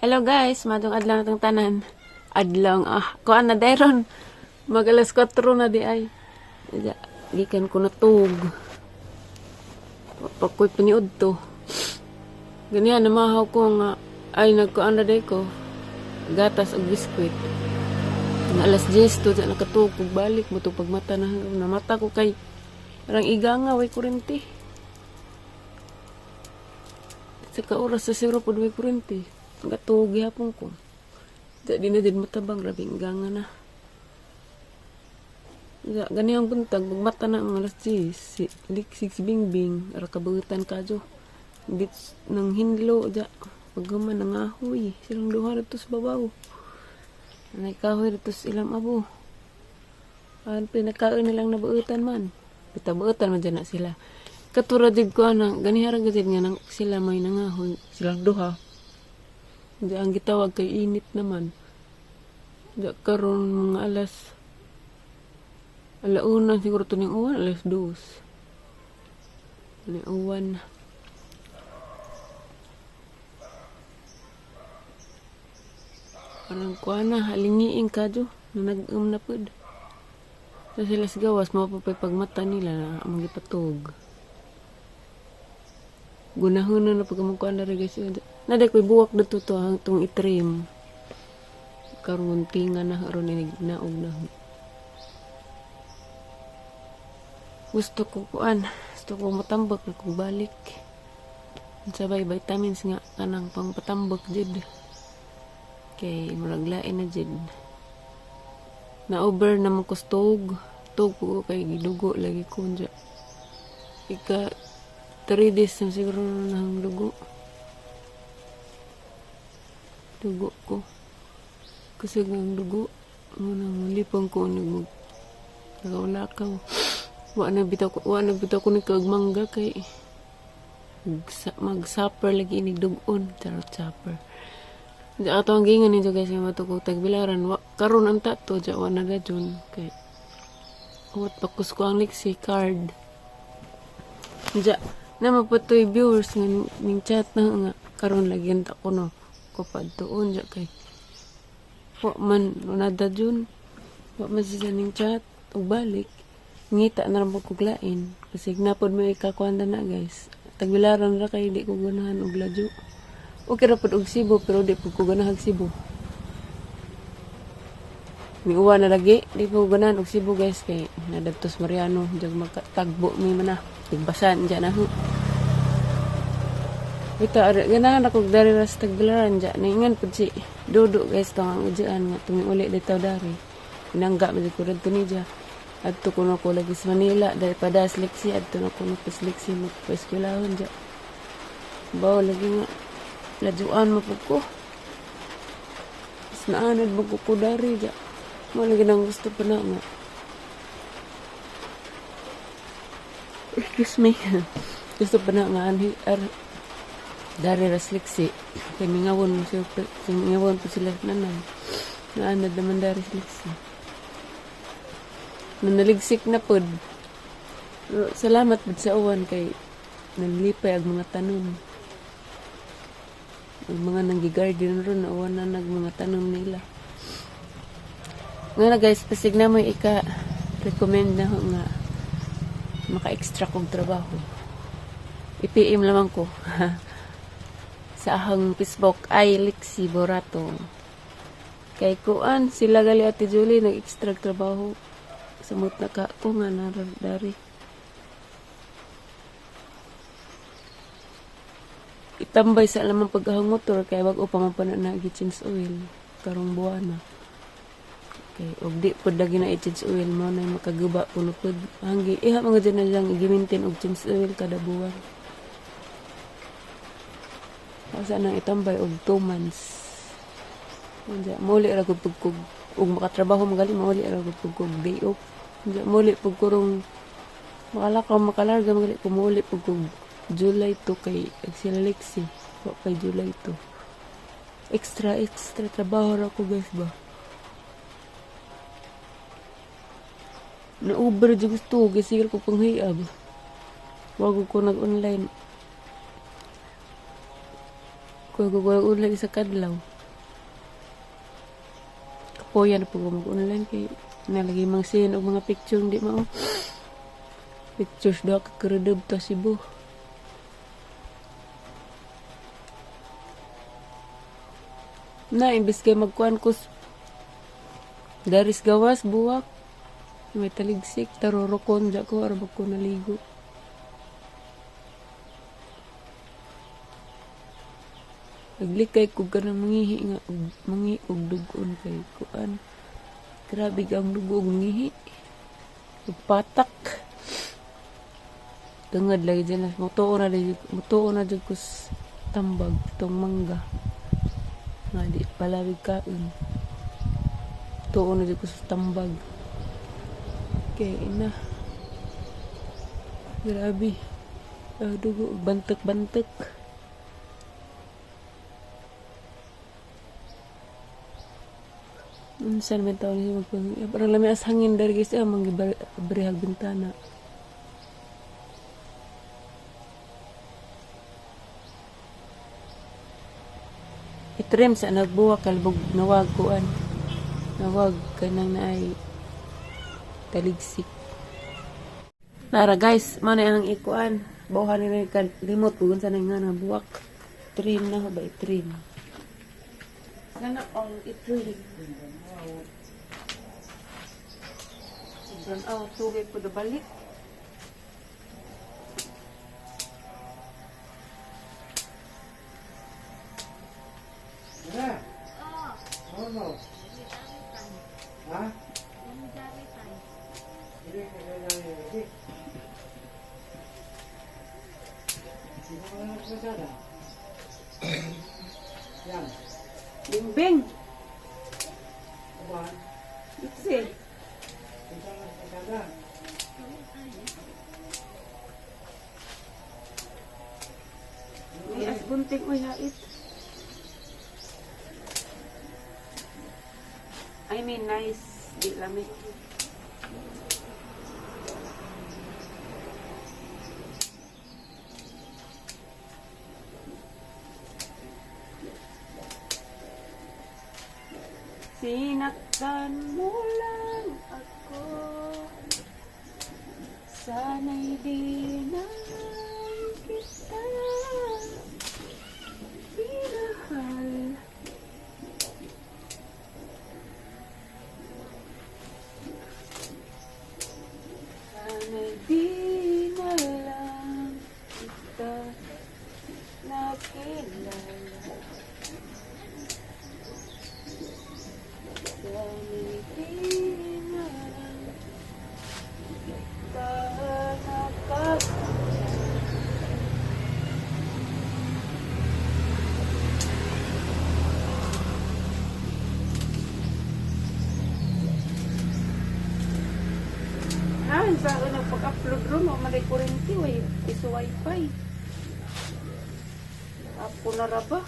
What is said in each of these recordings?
Hello guys, madong adlaw natong tanan. Adlaw kuan na dayron. Mag alas 4 na di ay. Gikan ko na tug. Pakoy paniud to. Ganyan namahaw ko nga ay nagkuan na day ko. Gatas ug biskwit. Na alas 10 to nakatug kog balik mo to pagmata na namata ko kay parang iga nga way kurente. Sa oras sa 0 pod way kurente. Gatog gihapon ko. Di na din matabang rabing ganga na. Gani ang buntag magmata na ang alas 10 si bingbing ara kabutan kadyo. Dit nang hinlo ja paghuman nang ahoy silang duha dito sa babaw. Anay kahoy dito sa ilang abo. Ang pinakaon nilang nabuutan man. Bitabuutan man dyan na sila. Katuradig ko anang ganihara gazid nga nang sila may nangahoy silang duha. Di ang gitawag kay init naman. Di karon mga alauna siguro to ning uwan, alas 2. Ning uwan. Parang kuha na, halingiing kadyo. Nag-um na pod. Sa sila gawas, mapapay pagmata nila na magipatog. Gunahon na pagkamukuan na rin guys. Naday ko'y buwak dito to itong itrim. Karoon tinga na karoon naog na. Gusto ko kuan. Gusto ko matambak na kong balik. Sabay vitamins nga kanang pang patambak jid. Kay muraglain na jid. Na-over naman ko stog. Tog ko kay gidugo lagi ko dyan. Ika 3 days na siguro nang dugo. Dugo ko. Kasi ang dugo, munang lipang ko nagawlakaw. Wa na bitaw ko ni kagmangga kay mag-supper lagi inig dugon. Charot supper. Diya ato ang gingan ninyo guys yung matukog tagbilaran. Karon ang tato, diya wa na gadyon. Kay umat pakus ko ang liksi card. Diya na mapatoy viewers nga ning chat na nga karon lagi ta ko no kupad tuon ja kay wa man nada jud wa man siya ning chat ug balik ngita na ra ko lain kasi napod mo ikakwanda na guys tagbilaran ra kay di ko ganahan og ladyo okay ra pod og Cebu pero di ko ganahan og Cebu ni uwa na lagi di ko ganahan og Cebu guys kay nadadtos Mariano jag magtagbo mi man na igbasan dyan na ho. Ito, ganahan ako dari ras tagbilaran dyan. Naingan po si Dodo guys, ito ang udyan nga. Tuming ulit dito dari. Pinangga, mali ko rin ito ni dyan. At ito ko na ko lagi sa Manila. Dahil pada sleksi, at ito na ko na pa sleksi. Magpa-eskwilahon dyan. Bawa lagi nga. Ladyuan mo po ko. Mas naanad mo ko dari dyan. Malagi nang gusto pa na nga. Excuse me. Gusto pa na nga dari rasliksi. Kaya mingawon po sila nanan. Naanad naman dari rasliksi. Nanaligsik na pod. Salamat po sa uwan kay nalipay ang mga tanom. Ang mga nanggigarden ron na uwan na mga tanom nila. Nga na guys, pasig na mo ika-recommend na nga maka-extra kong trabaho. I-PM lamang ko. Sa ahang Facebook ay Lixi Borato. Kay kuan sila gali Ate Julie nag-extra trabaho. Samot na ka ko nga naradari. Itambay sa lamang paghahang motor kay wag upa man pa na gi-change oil karong buwan na. Okay, og di pod lagi na i-change oil mo na makaguba puno pod hanggi iha mga dyan na lang i-maintain og change oil kada buwan. Asa nang itambay og 2 months. Unja muli ra gud pugkog og makatrabaho magali muli ra gud pugkog day off. Unja muli pugkurong makalarga magali ko muli pugkog July 2 kay agsilaleksi wa kay July 2. Extra trabaho ra ko guys ba. Na-Uber dyan gusto, gisigil ko pang hiyab. Wag ko nag-online. Kung nag-online sa kadlaw. po yan po mag-online kay nalagay mga sin o mga picture di mao. Pictures daw kakaredub ta Cebu. Na imbis kay magkuan ko daris gawas buwak. May taligsik tarorokon ja ko arab ko naligo. Naglikay ko ganang mangihi nga mangi og dugon kay kuan. Grabe ang dugo og mangihi. Patak. Tungod lagi dyan. Mutuo na dyan ko tambag itong mangga. Nga di palawig kain. Mutuo na dyan ko tambag. Kaya ina. Grabe. Dugo. Bantek-bantek. Minsan may tao niya magpang. Parang lami as hangin dari guys. Mangibarihag bintana. Itrim sa nagbuwak kalbog nawag kuan. Nawag kanang naay taligsik. Lara guys, mana ang ikuan. Bawhan nila kan remote bugon sa nga nabuwak. Trim na ba itrim. Sana ang itrim. Sobrang tubig po na balik. No. Ha? Yan. Bimbing. Kumahan. Iksi. Isang nagkasada. May as bunting o hait. I mean, nice. Di lamig. Sinaktan mo lang ako. Sana'y di na kita pinahal. Sana'y di na lang kita nakilala. Sana'y di na lang kita nakilala. Sa pag-upload ron, may kurente, iso wifi. Apo na raba.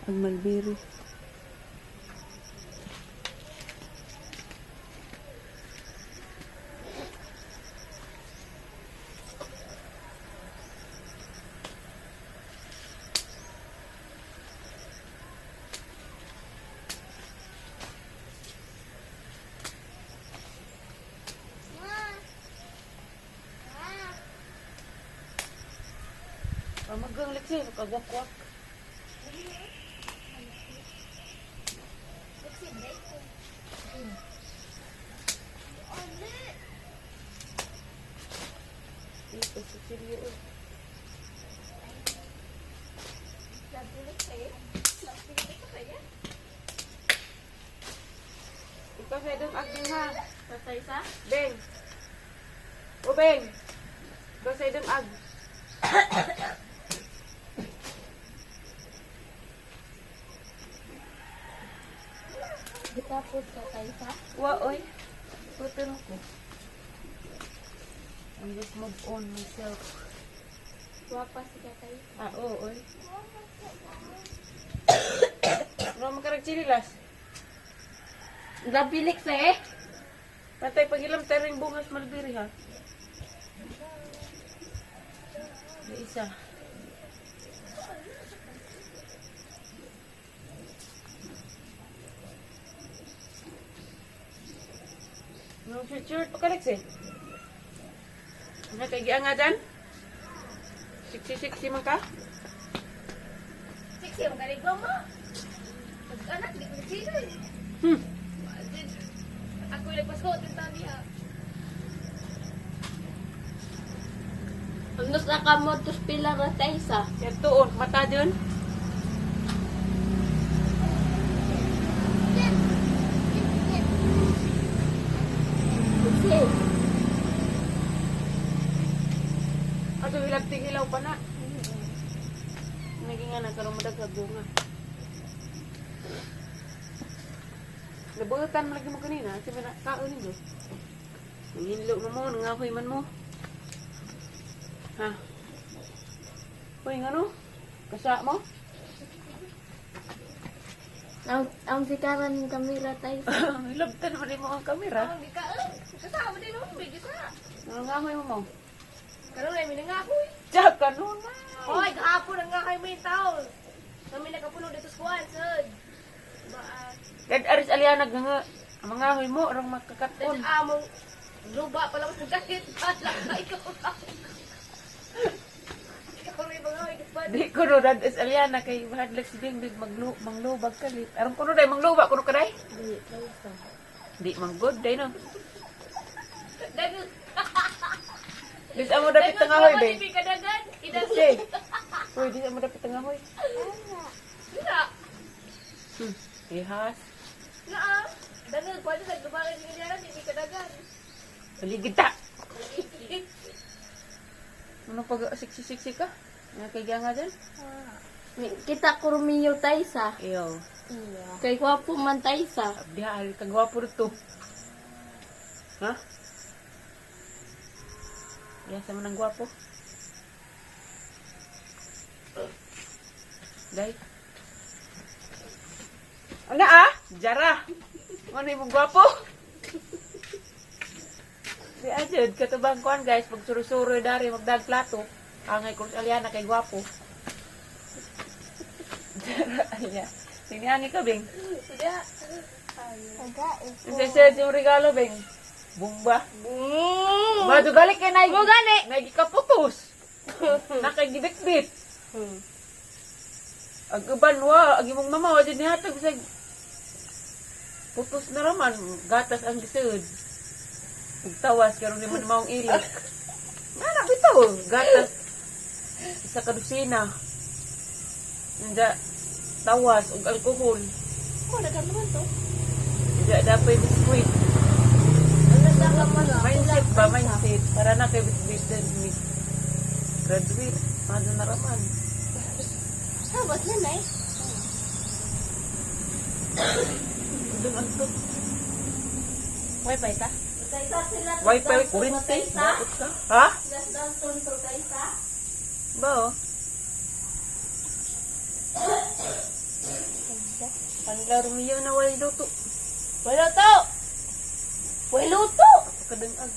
Ang Malbiri. Magang liksi, kagwakwak. Ito sa seryo. Ikaw sa idong aging ha. Tatay sa? Beng. O Beng. Ikaw sa idong ag. Tapos tatay sa? Wa, oy. Putol ko. I'm just move on myself. Wapa si tatay. Ah, oo, oy. Ano makarag chililas? Nabilik sa eh. Patay pagilam tayo ring bungas malbiri ha. May isa. No shirt pa kalex eh. Nakagian nga dyan? Siksi man ka? Siksi yung galing ko mo. Pag-anak, di ko sino eh. Ako yung nagpaskot yung tabi ha. Ang nus na kamot, tus pila na tayo sa. Yan tuon, mata dyan. Siksi. Ato hilabting hilaw pa na. Naging nga nagkaroon mo bunga. Nabuhatan mo lagi mo kanina. Kasi may nakaon nito. Nanginlo mo, nangahoy man mo. Ha? Uy, nga no? Kasa mo? Ang sikaran ng kamera tayo sa. Hilabtan mo rin mo ang kamera. Ang gikaan. Kasama din mo, bigis na. Nangahoy mo mo. Karoon ay minangakoy. Tiyag ka nun na. Hoy, kahapon ang nga kayo may taon. Kami nakapuno dito sa kuwan, sir. Dad aris alianag nga. Ang mga hoy mo, arang makakaton. Dahil among luba pala mas nagkakit. Ikaw lang. Ikaw rin mga hoy, kapad. Di ko no, dad aris aliana kay bahadlag si Bingbing manglubag kalit. Arang ko no day, mangluba ko no kaday. Di, tayo sa. Di manggod day no. Dahil, Dis amo dapit tanga hoy be. Dahil kadagan. Sige. Uy, dis amo dapit tanga hoy. Wala. Ihas. Naa. Dahil, pwede sa lubangan ng inyaran, hindi kadagan. Paligid ta. Ano pag siksi-siksi ka? Nakagya nga dyan? Kita ko Romeo tayo sa. Iyo. Kay gwapo man tayo sa. Abdihal, kagwapo rito. Ha? Yasa mo ng gwapo. Day. Ano ah? Jara. Ano yung gwapo? Di ajud, katubang kuan guys, pag suru-suru dari, magdag plato. Angay ko sa aliana kay gwapo. Jara, ayan. Sinihangi ka, Bing. Sudah. Isa yung regalo, Bing. Bumba. Madu galik kay Nay. Mo gani. Nay kaputos. Nakagibit-bit. Agaban wa, agi mong mama wa jud nihatag bisag putos na raman, gatas ang gisud. Ugtawas karon ni man maong ilik. Ngana bitaw, gatas isa ka dosina. Nanda tawas ug alcohol. Oh, dagan naman to. Diya dapat biskuit. Ano sa kaman? Mindset ba? Mindset. Para na kay bitbit ni graduate. Paano na raman? Sabat na na eh. Doon ang to. Wi-Fi ta? Wi-Fi, kurente. Bakit ka? Ha? Last down stone to tayo sa. Ba oh? Panla Romeo na wala luto. Wala to! Wala luto! Kadangag.